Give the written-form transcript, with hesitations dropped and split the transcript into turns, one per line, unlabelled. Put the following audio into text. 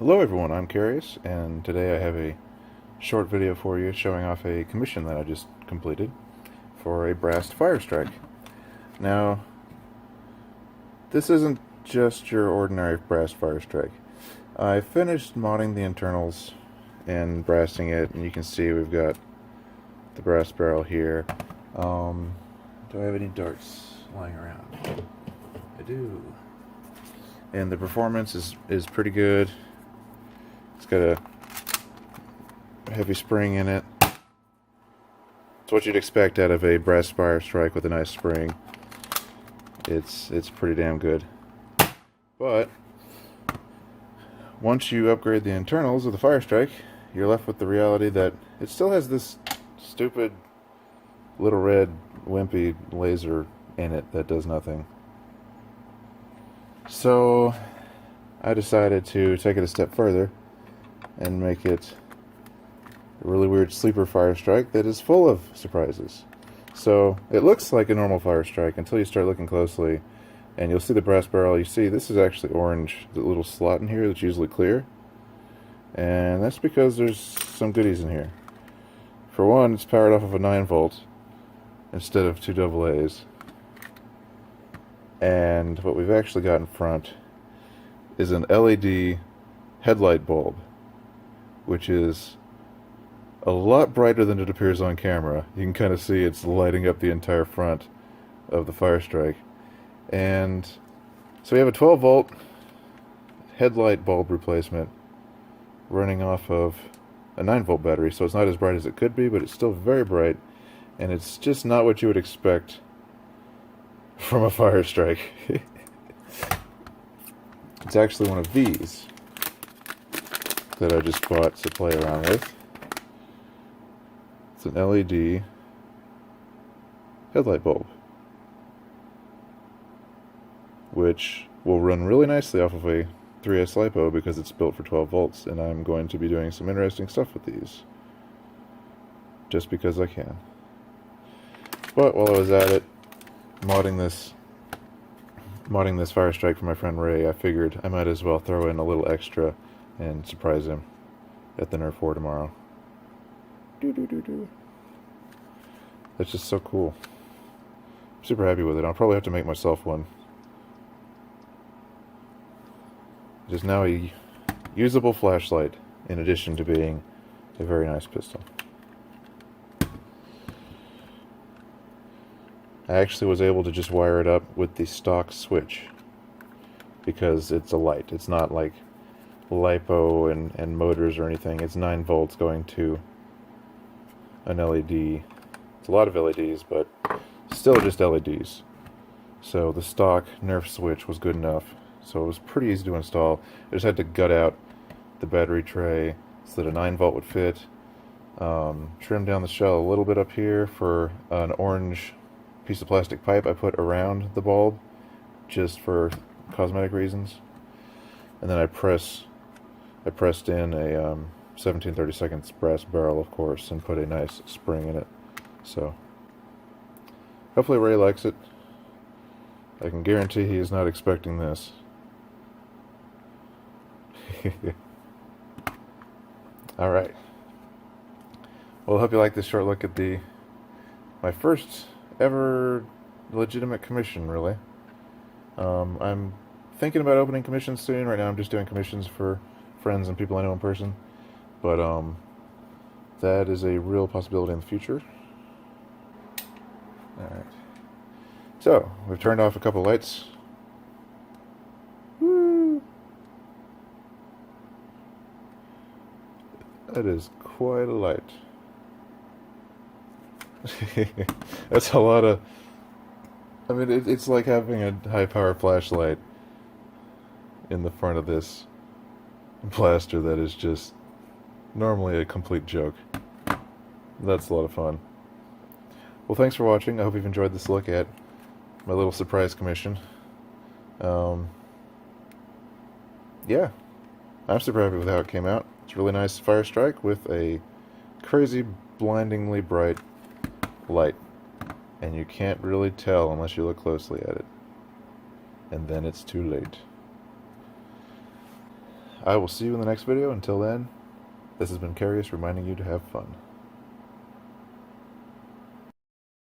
Hello everyone, I'm Carius, and today I have a short video for you showing off a commission that I just completed for a brass Firestrike. Now, this isn't just your ordinary brass Firestrike. I finished modding the internals and brassing it, and you can see we've got the brass barrel here. Do I have any darts lying around? I do. And the performance is pretty good. It's got a heavy spring in it. It's what you'd expect out of a brass Firestrike with a nice spring. It's pretty damn good. But once you upgrade the internals of the Firestrike, you're left with the reality that it still has this stupid little red wimpy laser in it that does nothing. So I decided to take it a step further and make it a really weird sleeper Firestrike that is full of surprises. So it looks like a normal Firestrike until you start looking closely, and you'll see the brass barrel. You see this is actually orange, the little slot in here that's usually clear, and that's because there's some goodies in here. For one, it's powered off of a 9-volt instead of 2 AA's. And what we've actually got in front is an LED headlight bulb, which is a lot brighter than it appears on camera. You can kind of see it's lighting up the entire front of the Firestrike. And so we have a 12-volt headlight bulb replacement running off of a 9-volt battery, so it's not as bright as it could be, but it's still very bright, and it's just not what you would expect from a Firestrike. It's actually one of these that I just bought to play around with. It's an LED headlight bulb, which will run really nicely off of a 3S LiPo because it's built for 12 volts, and I'm going to be doing some interesting stuff with these just because I can. But while I was at it, modding this Firestrike for my friend Ray, I figured I might as well throw in a little extra and surprise him at the Nerf War tomorrow. That's just so cool. I'm super happy with it. I'll probably have to make myself one. It is now a usable flashlight in addition to being a very nice pistol. I actually was able to just wire it up with the stock switch because it's a light. It's not like LiPo and motors or anything. It's 9 volts going to an LED. It's a lot of LEDs, but still just LEDs. So the stock Nerf switch was good enough. So it was pretty easy to install. I just had to gut out the battery tray so that a 9-volt would fit. Trim down the shell a little bit up here for an orange piece of plastic pipe I put around the bulb just for cosmetic reasons, and then I pressed in a 17/32 brass barrel, of course, and put a nice spring in it. So hopefully Ray likes it. I can guarantee he is not expecting this. Alright, well, I hope you like this short look at my first ever legitimate commission, really. I'm thinking about opening commissions soon. Right now I'm just doing commissions for friends and people I know in person, but that is a real possibility in the future. Alright, so we've turned off a couple lights. Woo! That is quite a light. That's a lot of... I mean, it's like having a high-power flashlight in the front of this blaster that is just normally a complete joke. That's a lot of fun. Well, thanks for watching. I hope you've enjoyed this look at my little surprise commission. Yeah, I'm super happy with how it came out. It's a really nice Firestrike with a crazy, blindingly bright light, and you can't really tell unless you look closely at it, and then it's too late. I will see you in the next video. Until then, this has been Carius reminding you to have fun.